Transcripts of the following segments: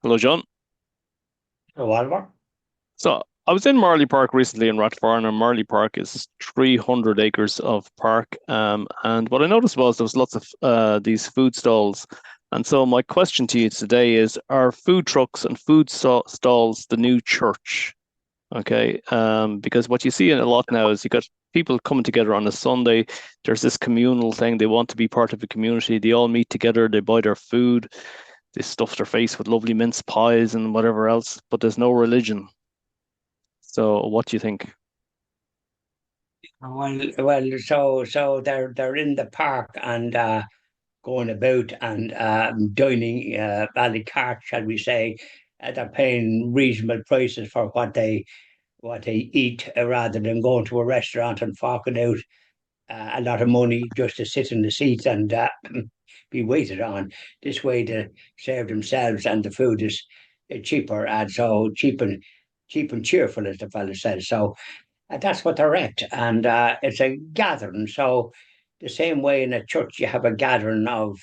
Hello, John. Oh, Oliver? So I was in Marley Park recently in Rathfarnham, and Marley Park is 300 acres of park. And what I noticed was there was lots of these food stalls. And so my question to you today is, are food trucks and stalls the new church? Okay. Because what you see in a lot now is you got people coming together on a Sunday. There's this communal thing. They want to be part of a community. They all meet together. They buy their food. They stuff their face with lovely mince pies and whatever else, but there's no religion. So what do you think? So they're in the park and going about and dining à la carte, shall we say? They're paying reasonable prices for what they eat, rather than going to a restaurant and forking out a lot of money just to sit in the seats and be waited on. This way, to serve themselves, and the food is cheaper, and so cheap and cheerful, as the fellow says. So that's what they're at. And it's a gathering. So the same way in a church you have a gathering of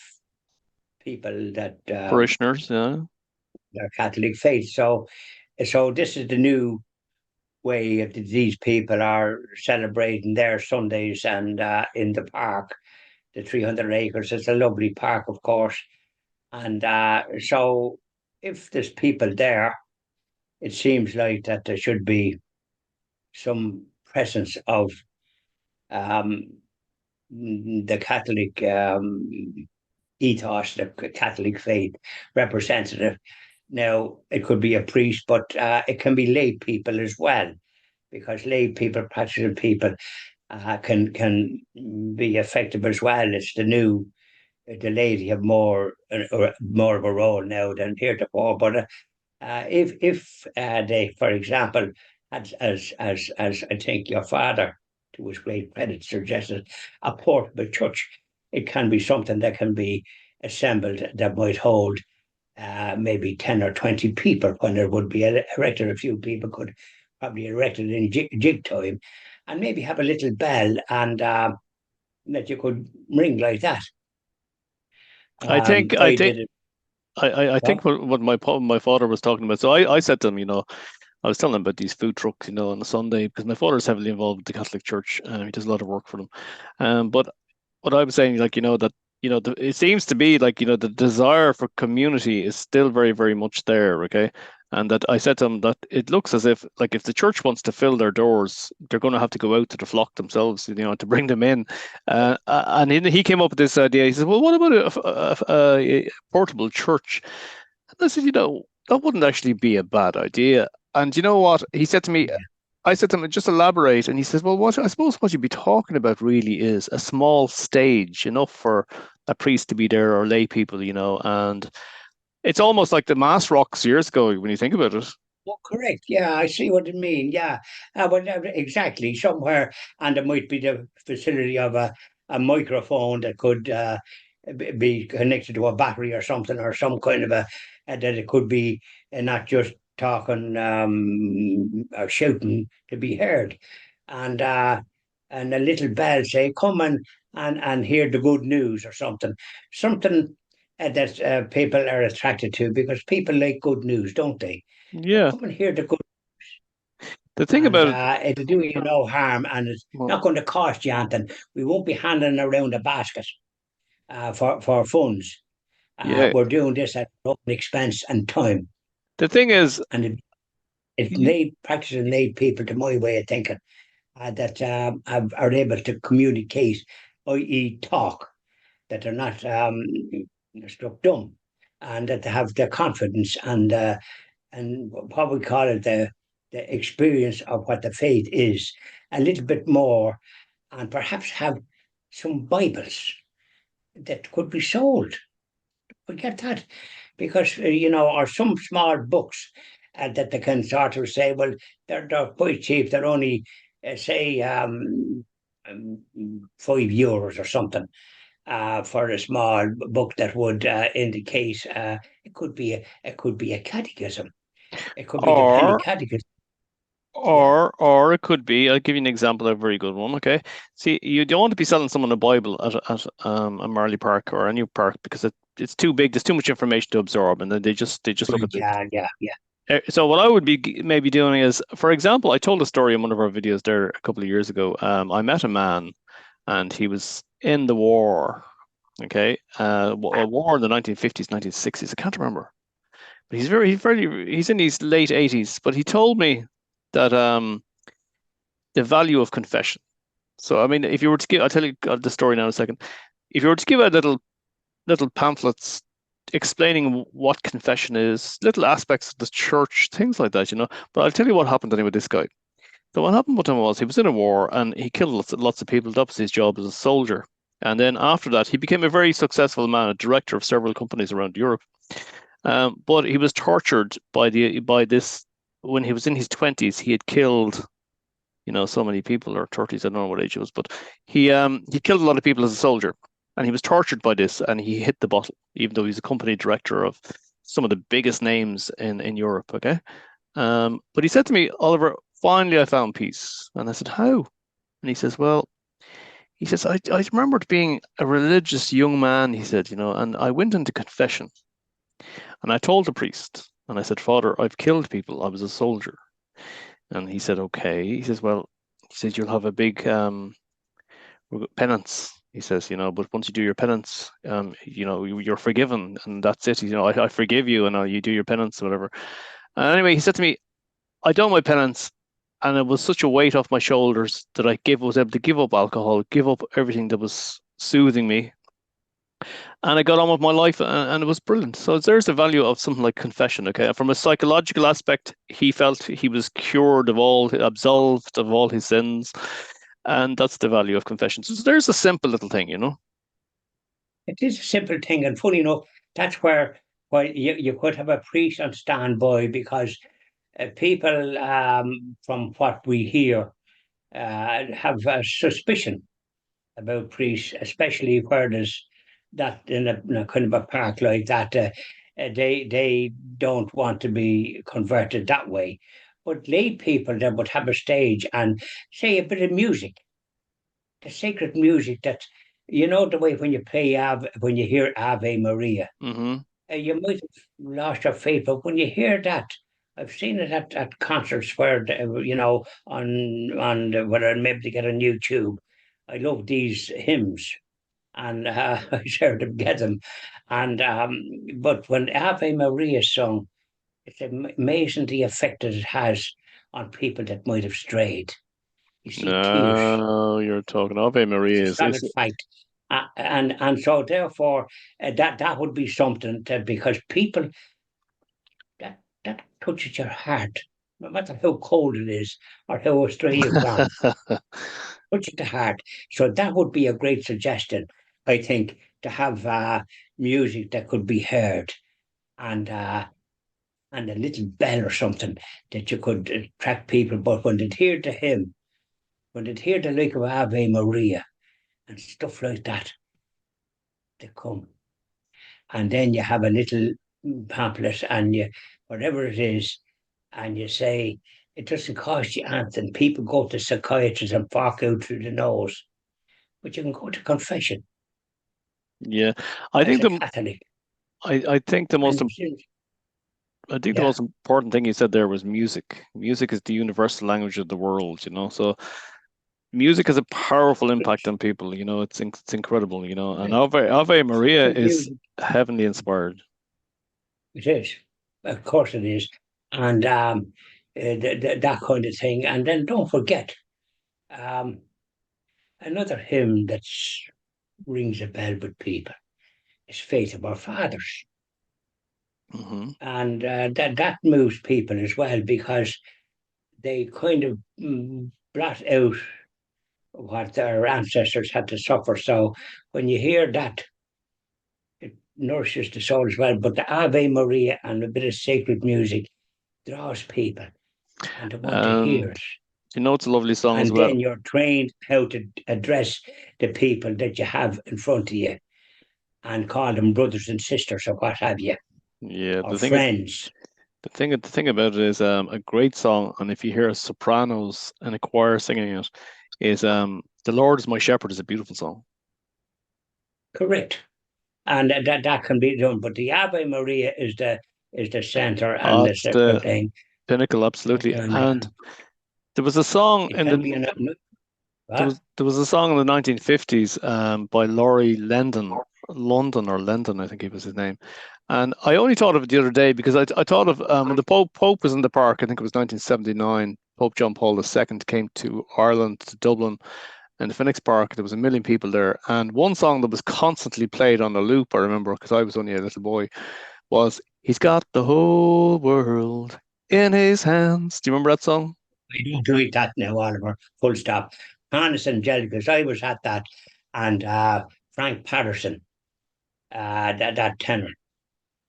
people that Parishioners, yeah. are Catholic faith. So this is the new way that these people are celebrating their Sundays, and in the park, the 300 acres. It's a lovely park, of course. And so if there's people there, it seems like that there should be some presence of um, the Catholic ethos, the Catholic faith representative. Now, it could be a priest, but it can be lay people as well, because lay people, practicing people, can be effective as well. It's the lady have more of a role now than heretofore. But if they, for example, as I think your father, to his great credit, suggested, a portable church, it can be something that can be assembled that might hold maybe 10 or 20 people when there would be erected. A few people could probably erect it in jig time, and maybe have a little bell, and that you could ring like that. I think I I think did it. I think Well, what my father was talking about. So I said to him, I was telling him about these food trucks, on a Sunday because my father's heavily involved with the Catholic Church. He does a lot of work for them. But what I was saying, that it seems to be like the desire for community is still very very much there. Okay, and that I said to him that it looks as if like if the church wants to fill their doors, they're going to have to go out to the flock themselves, to bring them in. And he came up with this idea. He said, "Well, what about a portable church?" And I said, that wouldn't actually be a bad idea. And you know what? He said to me, yeah. I said to him, just elaborate. And he says, well, I suppose what you'd be talking about really is a small stage, enough for a priest to be there or lay people, and it's almost like the mass rocks years ago when you think about it. Well, correct. Yeah, I see what you mean. Yeah, exactly. Somewhere, and there might be the facility of a microphone that could be connected to a battery or something, or some kind of that it could be, not just talking or shouting to be heard, and and a little bell say, "Come and hear the good news," or something that people are attracted to, because people like good news, don't they? Yeah. Come and hear the good, The thing and about it, it'll do you no harm, and it's well, not going to cost you anything. We won't be handing around a basket for funds. yeah, We're doing this at our own expense and time, the thing is, and it laid practicing laid people, to my way of thinking, that are able to communicate, i.e., talk, that they're not struck dumb, and that they have the confidence and what we call it, the experience of what the faith is, a little bit more, and perhaps have some Bibles that could be sold. We get that, because or some small books that they can sort of say, well, they're quite cheap. They're only say um, €5 or something, for a small book that would indicate, it could be a catechism. It could be the penny or catechism. Yeah, or it could be, I'll give you an example, a very good one, okay? See, you don't want to be selling someone a Bible at a Marley Park or any park because it's too big, there's too much information to absorb, and then they just look right, at the. yeah, yeah, yeah. So what I would be maybe doing is, for example, I told a story in one of our videos there a couple of years ago. I met a man, and he was in the war, okay? A war in the 1950s, 1960s, I can't remember. But he's in his late 80s, but he told me that the value of confession. So, I mean, if you were to give, I'll tell you the story now in a second. If you were to give out little pamphlets explaining what confession is, little aspects of the church, things like that, you know. But I'll tell you what happened anyway with this guy. So what happened with him was he was in a war and he killed lots of people. That was his job as a soldier. And then after that, he became a very successful man, a director of several companies around Europe. But he was tortured by this when he was in his 20s. He had killed, so many people, or 30s, I don't know what age it was, but he killed a lot of people as a soldier, and he was tortured by this, and he hit the bottle, even though he's a company director of some of the biggest names in Europe. Okay, but he said to me, Oliver, finally I found peace, and I said, how? And he says, well, he says, I remembered being a religious young man, he said, and I went into confession, and I told the priest, and I said, Father, I've killed people. I was a soldier. And he said, okay. He says, well, he says, you'll have a big penance. He says, but once you do your penance, you're forgiven, and that's it. I forgive you, and you do your penance, or whatever. And anyway, he said to me, I done my penance, and it was such a weight off my shoulders that was able to give up alcohol, give up everything that was soothing me, and I got on with my life, and it was brilliant. So there's the value of something like confession. Okay, from a psychological aspect, he felt he was cured of absolved of all his sins, and that's the value of confession. So there's a simple little thing. It is a simple thing, and funny enough, that's where you could have a priest on standby because people, from what we hear, have a suspicion about priests, especially where there's that in a kind of a park like that. They don't want to be converted that way. But lay people that would have a stage and say a bit of music, the sacred music that the way when you play Ave, when you hear Ave Maria, Hmm. you might have lost your faith, but when you hear that, I've seen it at concerts where on where I'm able to get on YouTube. I love these hymns, and I share them, get them, and but when Ave Maria is sung, it's amazing the effect that it has on people that might have strayed. You see tears. No, you're talking Ave It's Maria. a solid fact. And so therefore that would be something that because people that touches your heart, no matter how cold it is or how astray you've gone, touches the heart. So that would be a great suggestion, I think, to have music that could be heard and and a little bell or something that you could attract people. But when they hear the hymn, when they hear the like of Ave Maria and stuff like that, they come. And then you have a little pamphlet and you whatever it is, and you say it doesn't cost you anything. People go to psychiatrists and bark out through the nose, but you can go to confession Yeah, I as think a the Catholic. I think the most And I think the yeah, most important thing you said there was music. Music is the universal language of the world. So music has a powerful impact on people. It's incredible. And Ave Maria sacred is music, heavenly inspired. it is. Of course it is. And that kind of thing. And then don't forget um, another hymn that rings a bell with people is Faith of Our Fathers. Hmm. And that moves people as well because they kind of blot out what their ancestors had to suffer. So when you hear that, it nourishes the soul as well. But the Ave Maria and a bit of sacred music draws people and they want to hear And it. it's a lovely song as And well. then you're trained how to address the people that you have in front of you and call them brothers and sisters or what have you, Yeah, or the thing friends. The thing about it is a great song, and if you hear sopranos and a choir singing it, is "The Lord is My Shepherd" is a beautiful song. Correct. And that can be done. But the Ave Maria is the center and the It's separate the thing. pinnacle, But absolutely. And there was a song it in can be the an there what? was there was a song in the 1950s by Laurie London or Lendon, I think it was his name. And I only thought of it the other day because I thought of when the Pope was in the park. I think it was 1979. Pope John Paul II came to Ireland, to Dublin, and the Phoenix Park. There was a million people there, and one song that was constantly played on a loop, I remember, because I was only a little boy, was "He's got the whole world in his hands." Do you remember that song? We don't do it that now, Oliver. Full stop. Hannes Angelicus, I was at that, and Frank Patterson, that tenor,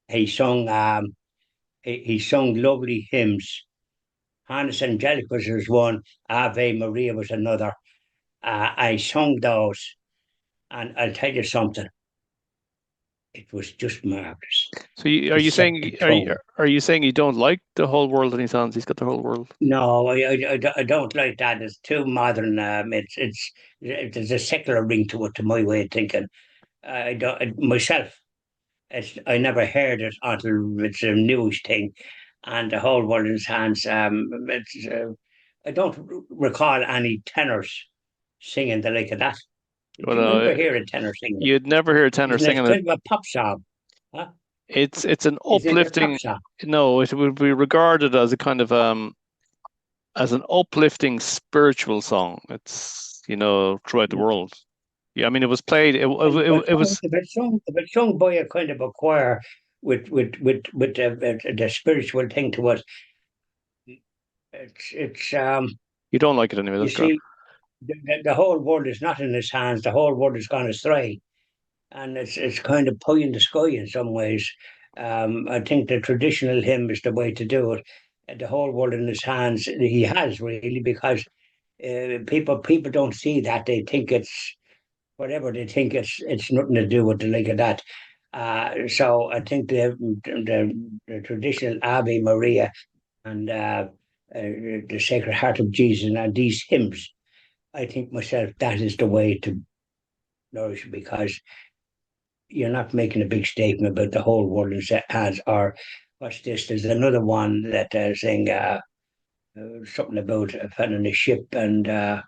he sung he sung lovely hymns. Hannes Angelicus was one, Ave Maria was another. I sung those, and I'll tell you something, it was just marvelous. So are It you set the saying tone. are you saying you don't like the whole world in his hands? He's got the whole world. No, I don't like that. It's too modern. There's a secular ring to it, to my way of thinking. I don't myself. I never heard it until it's a newish thing, and the whole world in his hands. I don't recall any tenors singing the like of that. Did Well, you ever hear a tenor singing it? you'd never hear a tenor Isn't it singing it. kind of a pop song? Huh? It's an Isn't it a pop uplifting. song? No, it would be regarded as a kind of as an uplifting spiritual song. It's throughout the world. Yeah, I mean it was played. Well, It was. if it's sung by a kind of a choir with the spiritual thing to it, it's You don't like it anyway. you That's grand. see, the whole world is not in his hands. The whole world has gone astray, and it's kind of pie in the sky in some ways. I think the traditional hymn is the way to do it. The whole world in his hands, he has really, because people don't see that. They think it's whatever. They think it's nothing to do with the like of that. So I think the traditional Ave Maria and the Sacred Heart of Jesus and these hymns, I think myself that is the way to nourish, because you're not making a big statement about the whole world as or what's this? There's another one that saying something about a fellow in a ship, and I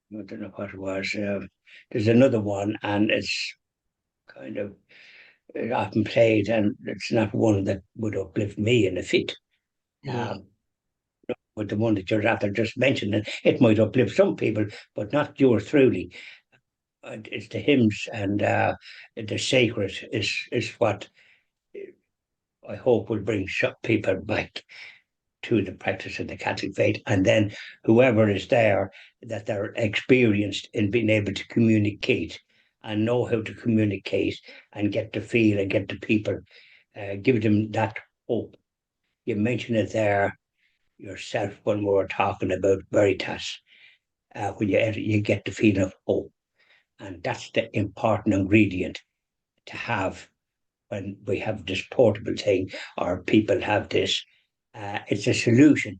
don't know what it was. There's another one, and it's kind of often played, and it's not one that would uplift me in a fit. Mm. Um, but the one that you're after just mentioning, it might uplift some people, but not yours truly. It's the hymns and the sacred is what I hope will bring people back to the practice of the Catholic faith, and then whoever is there, that they're experienced in being able to communicate and know how to communicate and get the feel and get the people, give them that hope. You mentioned it there yourself when we were talking about Veritas, when you get the feeling of hope, and that's the important ingredient to have when we have this portable thing or people have this. It's a solution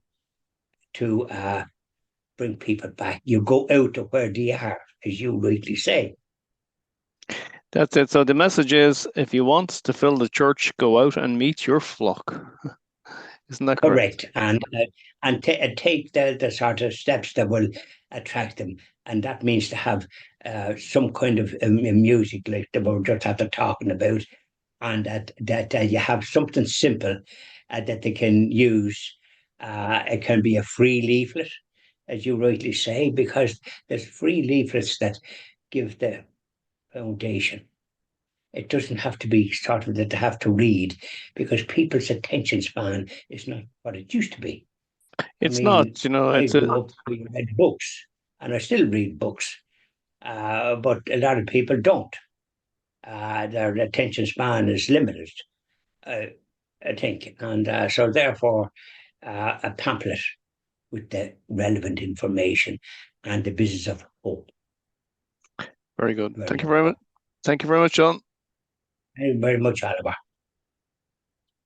to bring people back. You go out to where they are, as you rightly say. That's it. So the message is, if you want to fill the church, go out and meet your flock. Isn't that correct? Correct, and take the sort of steps that will attract them, and that means to have some kind of music like that we're just after talking about, and that you have something simple that they can use. It can be a free leaflet, as you rightly say, because there's free leaflets that give the foundation. It doesn't have to be sort of that they have to read, because people's attention span is not what it used to be. I It's mean, not, I it's a grew up, we read books, and I still read books, but a lot of people don't. Their attention span is limited, uh, I think, and so therefore, a pamphlet with the relevant information and the business of hope. very good. Very Thank you very much. important. Thank you very much, John. Thank you very much, Oliver.